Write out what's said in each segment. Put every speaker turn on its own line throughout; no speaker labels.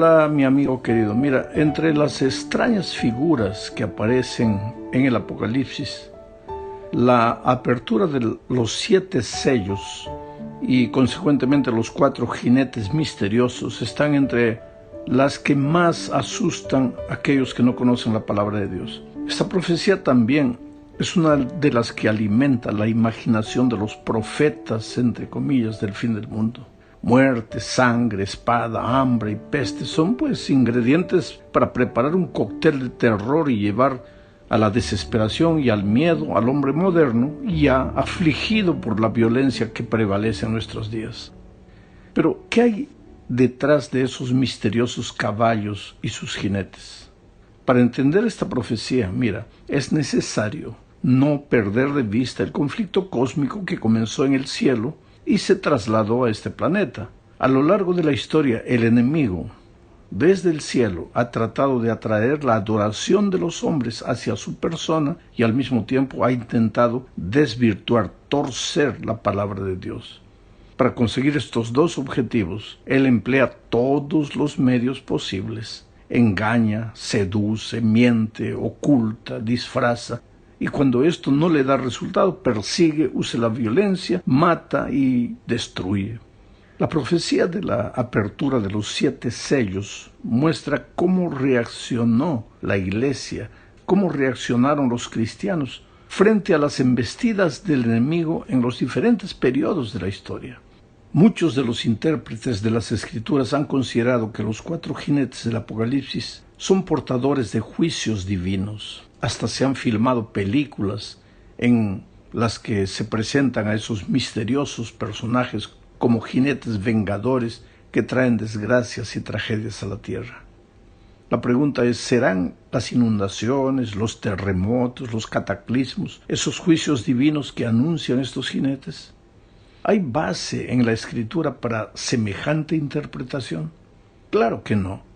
Hola, mi amigo querido. Mira, entre las extrañas figuras que aparecen en el Apocalipsis, la apertura de los 7 sellos y consecuentemente los 4 jinetes misteriosos están entre las que más asustan a aquellos que no conocen la palabra de Dios. Esta profecía también es una de las que alimenta la imaginación de los profetas, entre comillas, del fin del mundo. Muerte, sangre, espada, hambre y peste son pues ingredientes para preparar un cóctel de terror y llevar a la desesperación y al miedo al hombre moderno, ya afligido por la violencia que prevalece en nuestros días. Pero, ¿qué hay detrás de esos misteriosos caballos y sus jinetes? Para entender esta profecía, mira, es necesario no perder de vista el conflicto cósmico que comenzó en el cielo y se trasladó a este planeta. A lo largo de la historia, el enemigo, desde el cielo, ha tratado de atraer la adoración de los hombres hacia su persona y al mismo tiempo ha intentado desvirtuar, torcer la palabra de Dios. Para conseguir estos dos objetivos, él emplea todos los medios posibles. Engaña, seduce, miente, oculta, disfraza. Y cuando esto no le da resultado, persigue, usa la violencia, mata y destruye. La profecía de la apertura de los 7 sellos muestra cómo reaccionó la iglesia, cómo reaccionaron los cristianos frente a las embestidas del enemigo en los diferentes periodos de la historia. Muchos de los intérpretes de las Escrituras han considerado que los 4 jinetes del Apocalipsis son portadores de juicios divinos. Hasta se han filmado películas en las que se presentan a esos misteriosos personajes como jinetes vengadores que traen desgracias y tragedias a la tierra. La pregunta es, ¿serán las inundaciones, los terremotos, los cataclismos, esos juicios divinos que anuncian estos jinetes? ¿Hay base en la Escritura para semejante interpretación? Claro que no.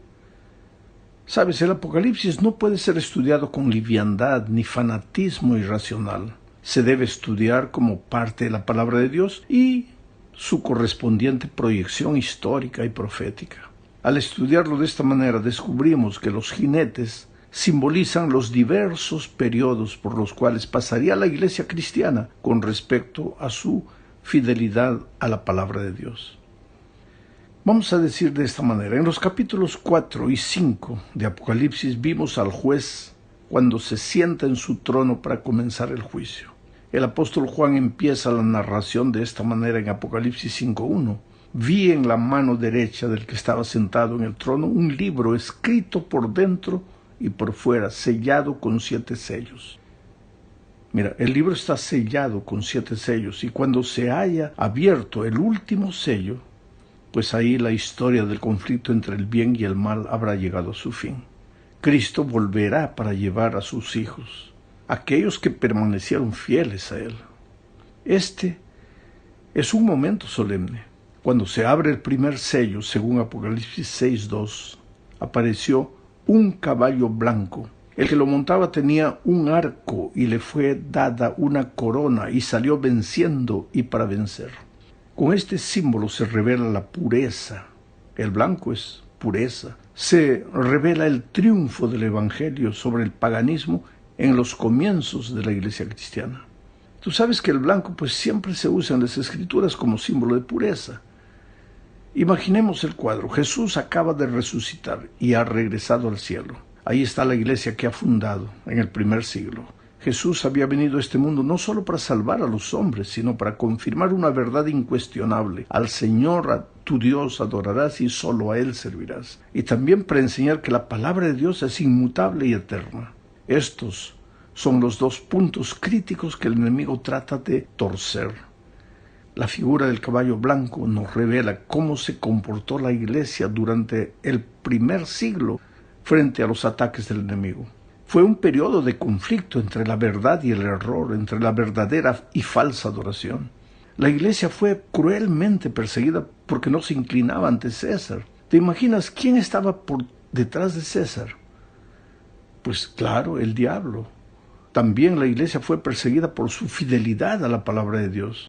Sabes, el Apocalipsis no puede ser estudiado con liviandad ni fanatismo irracional. Se debe estudiar como parte de la palabra de Dios y su correspondiente proyección histórica y profética. Al estudiarlo de esta manera, descubrimos que los jinetes simbolizan los diversos periodos por los cuales pasaría la iglesia cristiana con respecto a su fidelidad a la palabra de Dios. Vamos a decir de esta manera, en los capítulos 4 y 5 de Apocalipsis vimos al juez cuando se sienta en su trono para comenzar el juicio. El apóstol Juan empieza la narración de esta manera en Apocalipsis 5:1. Vi en la mano derecha del que estaba sentado en el trono un libro escrito por dentro y por fuera, sellado con 7 sellos. Mira, el libro está sellado con 7 sellos y cuando se haya abierto el último sello, pues ahí la historia del conflicto entre el bien y el mal habrá llegado a su fin. Cristo volverá para llevar a sus hijos, aquellos que permanecieron fieles a Él. Este es un momento solemne. Cuando se abre el primer sello, según Apocalipsis 6:2, apareció un caballo blanco. El que lo montaba tenía un arco y le fue dada una corona y salió venciendo y para vencer. Con este símbolo se revela la pureza. El blanco es pureza. Se revela el triunfo del Evangelio sobre el paganismo en los comienzos de la iglesia cristiana. Tú sabes que el blanco pues siempre se usa en las Escrituras como símbolo de pureza. Imaginemos el cuadro. Jesús acaba de resucitar y ha regresado al cielo. Ahí está la iglesia que ha fundado en el primer siglo. Jesús había venido a este mundo no solo para salvar a los hombres, sino para confirmar una verdad incuestionable. Al Señor, a tu Dios, adorarás y solo a Él servirás. Y también para enseñar que la palabra de Dios es inmutable y eterna. Estos son los 2 puntos críticos que el enemigo trata de torcer. La figura del caballo blanco nos revela cómo se comportó la iglesia durante el primer siglo frente a los ataques del enemigo. Fue un periodo de conflicto entre la verdad y el error, entre la verdadera y falsa adoración. La iglesia fue cruelmente perseguida porque no se inclinaba ante César. ¿Te imaginas quién estaba por detrás de César? Pues claro, el diablo. También la iglesia fue perseguida por su fidelidad a la palabra de Dios.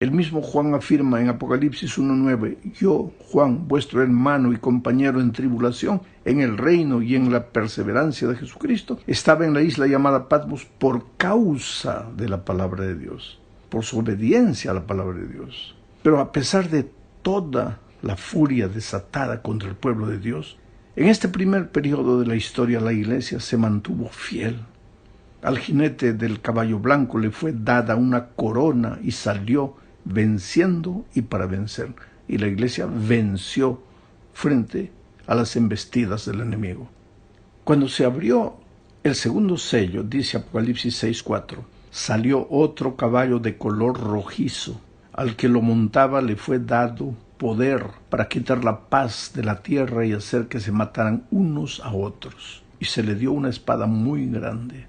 El mismo Juan afirma en Apocalipsis 1:9, yo, Juan, vuestro hermano y compañero en tribulación, en el reino y en la perseverancia de Jesucristo, estaba en la isla llamada Patmos por causa de la palabra de Dios, por su obediencia a la palabra de Dios. Pero a pesar de toda la furia desatada contra el pueblo de Dios, en este primer periodo de la historia la iglesia se mantuvo fiel. Al jinete del caballo blanco le fue dada una corona y salió venciendo y para vencer. Y la iglesia venció frente a las embestidas del enemigo. Cuando se abrió el segundo sello, dice Apocalipsis 6:4, salió otro caballo de color rojizo. Al que lo montaba le fue dado poder para quitar la paz de la tierra y hacer que se mataran unos a otros. Y se le dio una espada muy grande.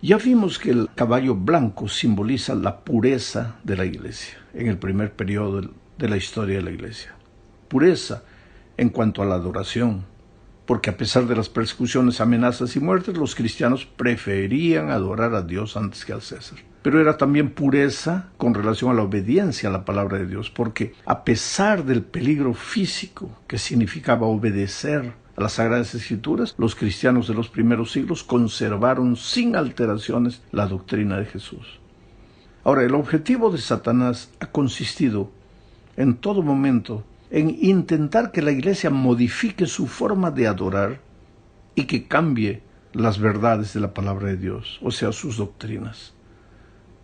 Ya vimos que el caballo blanco simboliza la pureza de la iglesia en el primer periodo de la historia de la iglesia. Pureza en cuanto a la adoración, porque a pesar de las persecuciones, amenazas y muertes, los cristianos preferían adorar a Dios antes que al César. Pero era también pureza con relación a la obediencia a la palabra de Dios, porque a pesar del peligro físico que significaba obedecer a las Sagradas Escrituras, los cristianos de los primeros siglos conservaron sin alteraciones la doctrina de Jesús. Ahora, el objetivo de Satanás ha consistido en todo momento en intentar que la iglesia modifique su forma de adorar y que cambie las verdades de la palabra de Dios, o sea, sus doctrinas.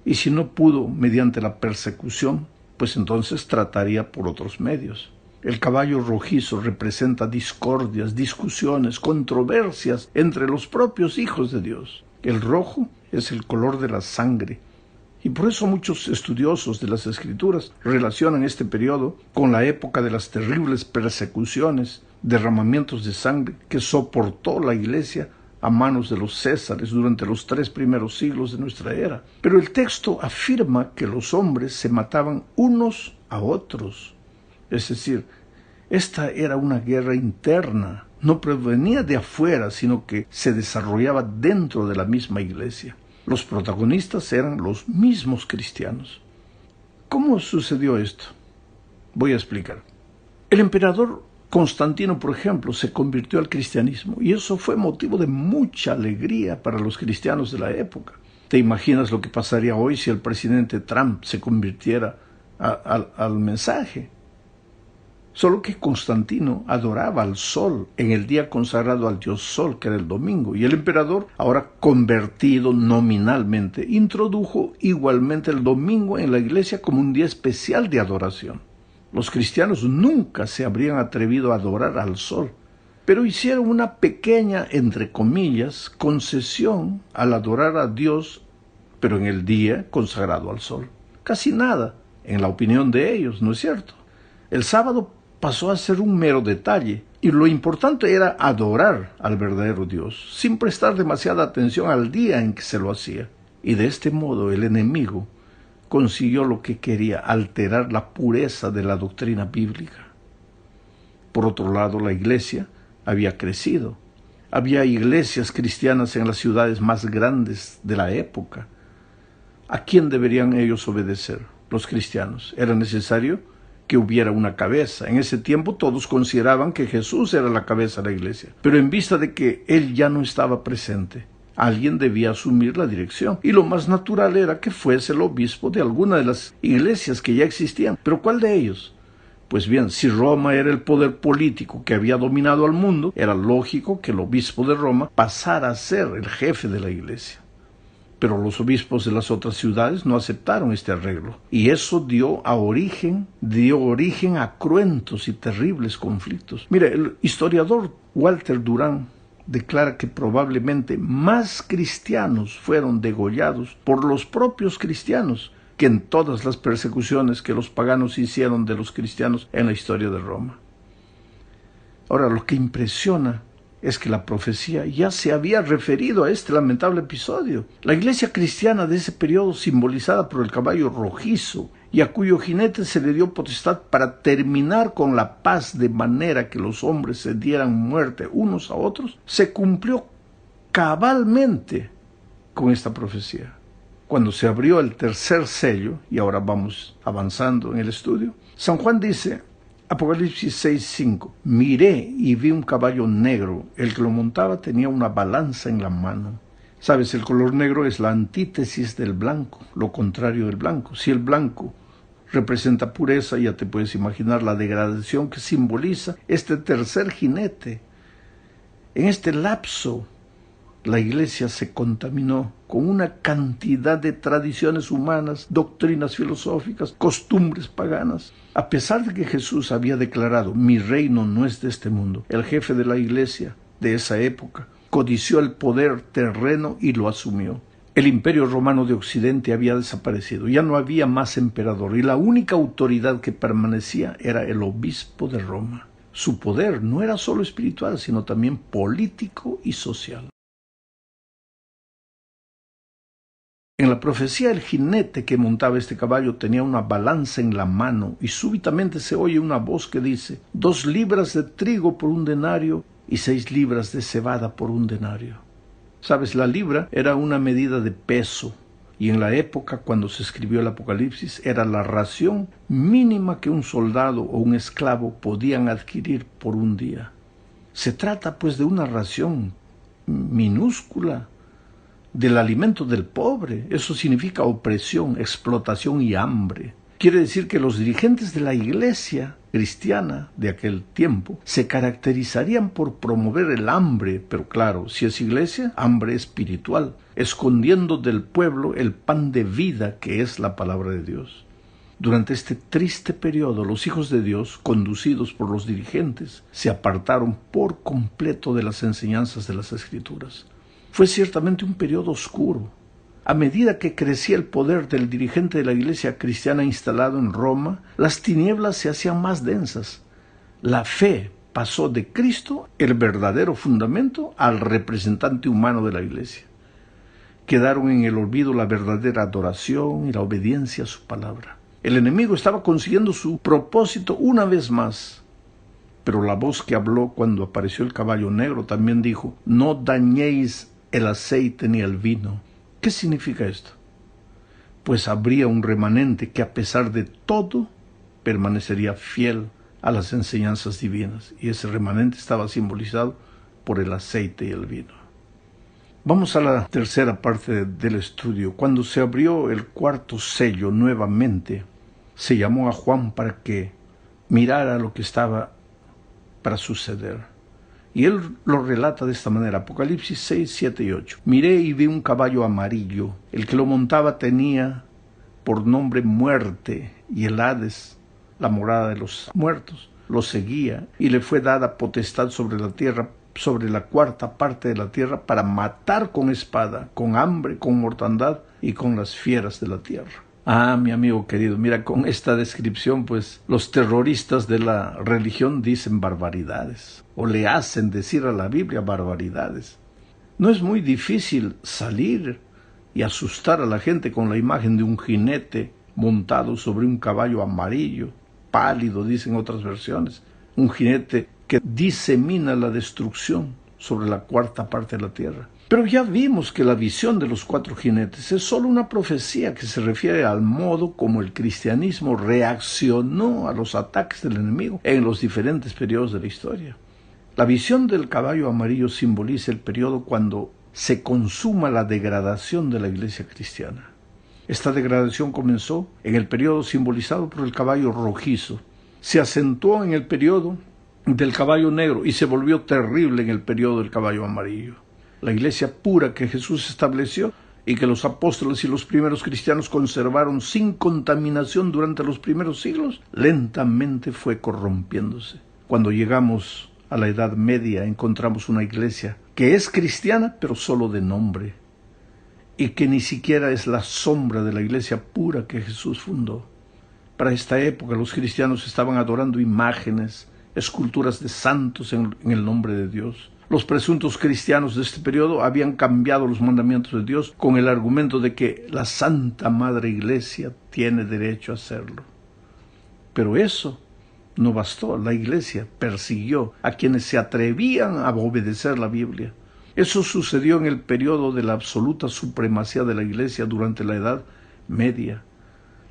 Y si no pudo mediante la persecución, pues entonces trataría por otros medios. El caballo rojizo representa discordias, discusiones, controversias entre los propios hijos de Dios. El rojo es el color de la sangre. Y por eso muchos estudiosos de las Escrituras relacionan este periodo con la época de las terribles persecuciones, derramamientos de sangre que soportó la iglesia a manos de los césares durante los 3 primeros siglos de nuestra era. Pero el texto afirma que los hombres se mataban unos a otros. Es decir, esta era una guerra interna, no provenía de afuera, sino que se desarrollaba dentro de la misma iglesia. Los protagonistas eran los mismos cristianos. ¿Cómo sucedió esto? Voy a explicar. El emperador Constantino, por ejemplo, se convirtió al cristianismo y eso fue motivo de mucha alegría para los cristianos de la época. ¿Te imaginas lo que pasaría hoy si el presidente Trump se convirtiera al mensaje? Solo que Constantino adoraba al sol en el día consagrado al dios sol, que era el domingo, y el emperador, ahora convertido nominalmente, introdujo igualmente el domingo en la iglesia como un día especial de adoración. Los cristianos nunca se habrían atrevido a adorar al sol, pero hicieron una pequeña, entre comillas, concesión al adorar a Dios, pero en el día consagrado al sol. Casi nada, en la opinión de ellos, ¿no es cierto? El sábado pasó a ser un mero detalle, y lo importante era adorar al verdadero Dios, sin prestar demasiada atención al día en que se lo hacía. Y de este modo el enemigo consiguió lo que quería, alterar la pureza de la doctrina bíblica. Por otro lado, la iglesia había crecido. Había iglesias cristianas en las ciudades más grandes de la época. ¿A quién deberían ellos obedecer? Los cristianos. Era necesario que hubiera una cabeza. En ese tiempo todos consideraban que Jesús era la cabeza de la iglesia. Pero en vista de que Él ya no estaba presente, alguien debía asumir la dirección. Y lo más natural era que fuese el obispo de alguna de las iglesias que ya existían. ¿Pero cuál de ellos? Pues bien, si Roma era el poder político que había dominado al mundo, era lógico que el obispo de Roma pasara a ser el jefe de la iglesia. Pero los obispos de las otras ciudades no aceptaron este arreglo, y eso dio origen a cruentos y terribles conflictos. Mire, el historiador Walter Durán declara que probablemente más cristianos fueron degollados por los propios cristianos que en todas las persecuciones que los paganos hicieron de los cristianos en la historia de Roma. Ahora, lo que impresiona es que la profecía ya se había referido a este lamentable episodio. La iglesia cristiana de ese periodo, simbolizada por el caballo rojizo, y a cuyo jinete se le dio potestad para terminar con la paz de manera que los hombres se dieran muerte unos a otros, se cumplió cabalmente con esta profecía. Cuando se abrió el tercer sello, y ahora vamos avanzando en el estudio, San Juan dice, Apocalipsis 6:5, miré y vi un caballo negro, el que lo montaba tenía una balanza en la mano. Sabes, el color negro es la antítesis del blanco, lo contrario del blanco. Si el blanco representa pureza, ya te puedes imaginar la degradación que simboliza este tercer jinete. En este lapso, la Iglesia se contaminó con una cantidad de tradiciones humanas, doctrinas filosóficas, costumbres paganas. A pesar de que Jesús había declarado, mi reino no es de este mundo, el jefe de la Iglesia de esa época codició el poder terreno y lo asumió. El imperio romano de Occidente había desaparecido, ya no había más emperador y la única autoridad que permanecía era el obispo de Roma. Su poder no era solo espiritual, sino también político y social. En la profecía, el jinete que montaba este caballo tenía una balanza en la mano y súbitamente se oye una voz que dice, 2 libras de trigo por 1 denario y 6 libras de cebada por 1 denario. Sabes, la libra era una medida de peso y en la época cuando se escribió el Apocalipsis era la ración mínima que un soldado o un esclavo podían adquirir por un día. Se trata pues de una ración minúscula del alimento del pobre. Eso significa opresión, explotación y hambre. Quiere decir que los dirigentes de la Iglesia cristiana de aquel tiempo se caracterizarían por promover el hambre, pero claro, si es iglesia, hambre espiritual, escondiendo del pueblo el pan de vida que es la palabra de Dios. Durante este triste periodo, los hijos de Dios, conducidos por los dirigentes, se apartaron por completo de las enseñanzas de las Escrituras. Fue ciertamente un periodo oscuro. A medida que crecía el poder del dirigente de la Iglesia cristiana instalado en Roma, las tinieblas se hacían más densas. La fe pasó de Cristo, el verdadero fundamento, al representante humano de la Iglesia. Quedaron en el olvido la verdadera adoración y la obediencia a su palabra. El enemigo estaba consiguiendo su propósito una vez más. Pero la voz que habló cuando apareció el caballo negro también dijo, no dañéis el aceite ni el vino. ¿Qué significa esto? Pues habría un remanente que a pesar de todo permanecería fiel a las enseñanzas divinas, y ese remanente estaba simbolizado por el aceite y el vino. Vamos a la tercera parte del estudio. Cuando se abrió el 4º sello nuevamente, se llamó a Juan para que mirara lo que estaba para suceder. Y él lo relata de esta manera, Apocalipsis 6, 7 y 8. Miré y vi un caballo amarillo. El que lo montaba tenía por nombre Muerte, y el Hades, la morada de los muertos, lo seguía, y le fue dada potestad sobre la tierra, sobre la 4ª parte de la tierra, para matar con espada, con hambre, con mortandad y con las fieras de la tierra. Ah, mi amigo querido, mira, con esta descripción, pues, los terroristas de la religión dicen barbaridades, o le hacen decir a la Biblia barbaridades. No es muy difícil salir y asustar a la gente con la imagen de un jinete montado sobre un caballo amarillo, pálido, dicen otras versiones, un jinete que disemina la destrucción sobre la 4ª parte de la tierra. Pero ya vimos que la visión de los 4 jinetes es solo una profecía que se refiere al modo como el cristianismo reaccionó a los ataques del enemigo en los diferentes periodos de la historia. La visión del caballo amarillo simboliza el periodo cuando se consuma la degradación de la Iglesia cristiana. Esta degradación comenzó en el periodo simbolizado por el caballo rojizo, se acentuó en el periodo del caballo negro y se volvió terrible en el periodo del caballo amarillo. La iglesia pura que Jesús estableció y que los apóstoles y los primeros cristianos conservaron sin contaminación durante los primeros siglos, lentamente fue corrompiéndose. Cuando llegamos a la Edad Media encontramos una iglesia que es cristiana pero solo de nombre, y que ni siquiera es la sombra de la iglesia pura que Jesús fundó. Para esta época los cristianos estaban adorando imágenes, esculturas de santos en el nombre de Dios. Los presuntos cristianos de este periodo habían cambiado los mandamientos de Dios con el argumento de que la Santa Madre Iglesia tiene derecho a hacerlo. Pero eso no bastó. La Iglesia persiguió a quienes se atrevían a obedecer la Biblia. Eso sucedió en el periodo de la absoluta supremacía de la Iglesia durante la Edad Media.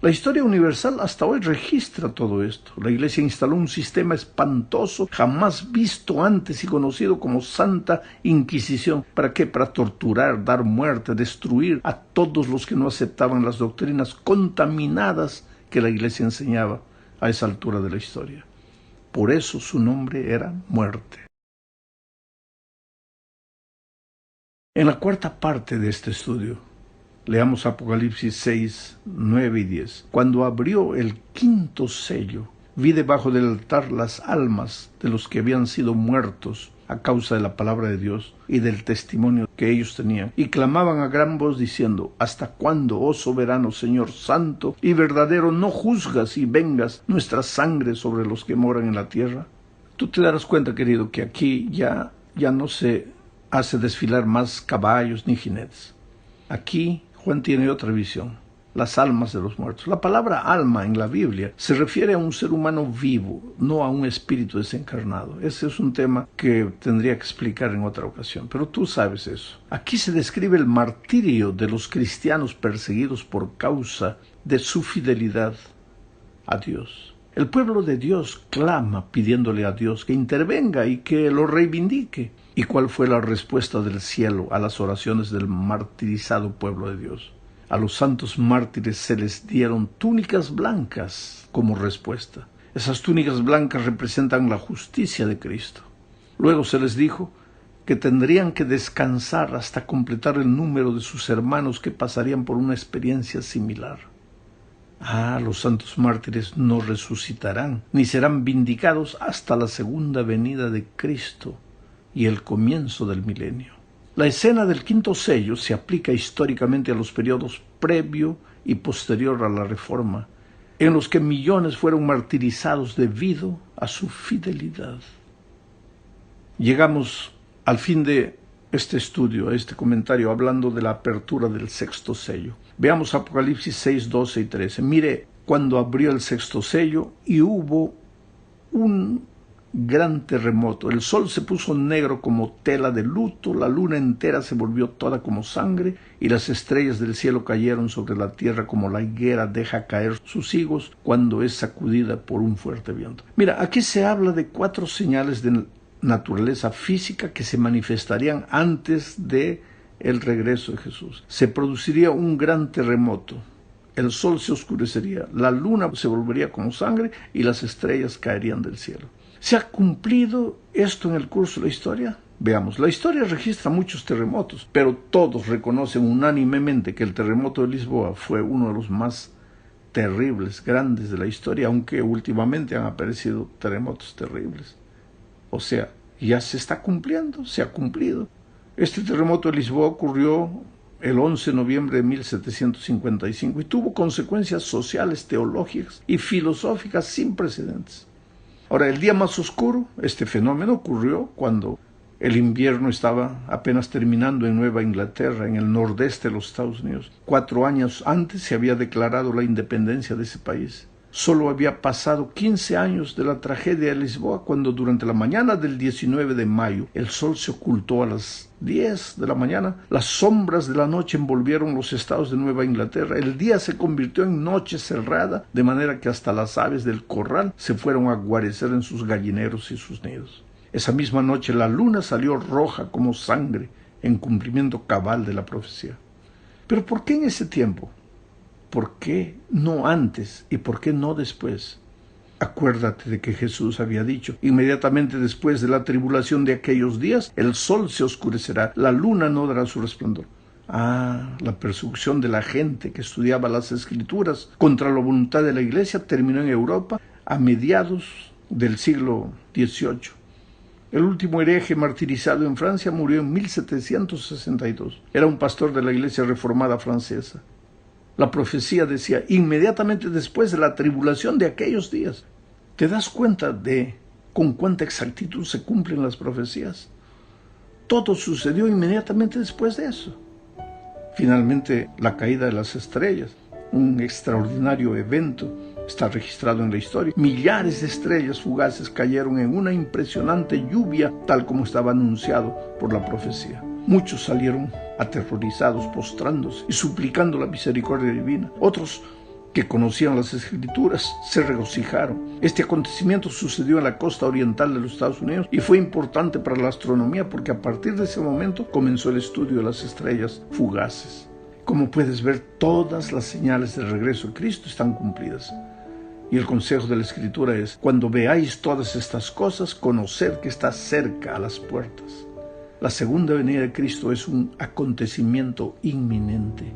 La historia universal hasta hoy registra todo esto. La Iglesia instaló un sistema espantoso, jamás visto antes y conocido como Santa Inquisición. ¿Para qué? Para torturar, dar muerte, destruir a todos los que no aceptaban las doctrinas contaminadas que la Iglesia enseñaba a esa altura de la historia. Por eso su nombre era muerte. En la cuarta parte de este estudio, leamos Apocalipsis 6, 9 y 10. Cuando abrió el quinto sello, vi debajo del altar las almas de los que habían sido muertos a causa de la palabra de Dios y del testimonio que ellos tenían, y clamaban a gran voz diciendo: ¿Hasta cuándo, oh soberano Señor santo y verdadero, no juzgas y vengas nuestra sangre sobre los que moran en la tierra? Tú te darás cuenta, querido, que aquí ya no se hace desfilar más caballos ni jinetes. Aquí Juan tiene otra visión, las almas de los muertos. La palabra alma en la Biblia se refiere a un ser humano vivo, no a un espíritu desencarnado. Ese es un tema que tendría que explicar en otra ocasión, pero tú sabes eso. Aquí se describe el martirio de los cristianos perseguidos por causa de su fidelidad a Dios. El pueblo de Dios clama pidiéndole a Dios que intervenga y que lo reivindique. ¿Y cuál fue la respuesta del cielo a las oraciones del martirizado pueblo de Dios? A los santos mártires se les dieron túnicas blancas como respuesta. Esas túnicas blancas representan la justicia de Cristo. Luego se les dijo que tendrían que descansar hasta completar el número de sus hermanos que pasarían por una experiencia similar. Los santos mártires no resucitarán, ni serán vindicados hasta la segunda venida de Cristo y el comienzo del milenio. La escena del quinto sello se aplica históricamente a los periodos previo y posterior a la Reforma, en los que millones fueron martirizados debido a su fidelidad. Llegamos al fin de este estudio, a este comentario, hablando de la apertura del sexto sello. Veamos Apocalipsis 6, 12 y 13. Mire, cuando abrió el sexto sello y hubo un gran terremoto. El sol se puso negro como tela de luto, la luna entera se volvió toda como sangre, y las estrellas del cielo cayeron sobre la tierra como la higuera deja caer sus higos cuando es sacudida por un fuerte viento. Mira, aquí se habla de 4 señales de naturaleza física que se manifestarían antes de el regreso de Jesús. Se produciría un gran terremoto, el sol se oscurecería, la luna se volvería como sangre y las estrellas caerían del cielo. ¿Se ha cumplido esto en el curso de la historia? Veamos, la historia registra muchos terremotos, pero todos reconocen unánimemente que el terremoto de Lisboa fue uno de los más terribles, grandes de la historia, aunque últimamente han aparecido terremotos terribles. O sea, ya se está cumpliendo, se ha cumplido. Este terremoto de Lisboa ocurrió el 11 de noviembre de 1755 y tuvo consecuencias sociales, teológicas y filosóficas sin precedentes. Ahora, el día más oscuro, este fenómeno ocurrió cuando el invierno estaba apenas terminando en Nueva Inglaterra, en el nordeste de los Estados Unidos. 4 años antes se había declarado la independencia de ese país. Solo había pasado 15 años de la tragedia de Lisboa cuando durante la mañana del 19 de mayo el sol se ocultó a las 10 de la mañana. Las sombras de la noche envolvieron los estados de Nueva Inglaterra. El día se convirtió en noche cerrada, de manera que hasta las aves del corral se fueron a guarecer en sus gallineros y sus nidos. Esa misma noche la luna salió roja como sangre, en cumplimiento cabal de la profecía. ¿Pero por qué en ese tiempo? ¿Por qué no antes y por qué no después? Acuérdate de que Jesús había dicho: inmediatamente después de la tribulación de aquellos días, el sol se oscurecerá, la luna no dará su resplandor. La persecución de la gente que estudiaba las Escrituras contra la voluntad de la Iglesia terminó en Europa a mediados del siglo XVIII. El último hereje martirizado en Francia murió en 1762. Era un pastor de la Iglesia Reformada francesa. La profecía decía: inmediatamente después de la tribulación de aquellos días. ¿Te das cuenta de con cuánta exactitud se cumplen las profecías? Todo sucedió inmediatamente después de eso. Finalmente, la caída de las estrellas, un extraordinario evento, está registrado en la historia. Millares de estrellas fugaces cayeron en una impresionante lluvia, tal como estaba anunciado por la profecía. Muchos salieron aterrorizados, postrándose y suplicando la misericordia divina. Otros, que conocían las Escrituras, se regocijaron. Este acontecimiento sucedió en la costa oriental de los Estados Unidos y fue importante para la astronomía porque a partir de ese momento comenzó el estudio de las estrellas fugaces. Como puedes ver, todas las señales del regreso de Cristo están cumplidas. Y el consejo de la Escritura es: cuando veáis todas estas cosas, conoced que está cerca a las puertas. La segunda venida de Cristo es un acontecimiento inminente.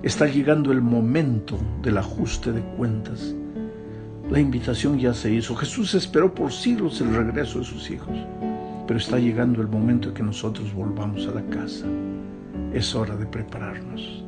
Está llegando el momento del ajuste de cuentas. La invitación ya se hizo. Jesús esperó por siglos el regreso de sus hijos. Pero está llegando el momento en que nosotros volvamos a la casa. Es hora de prepararnos.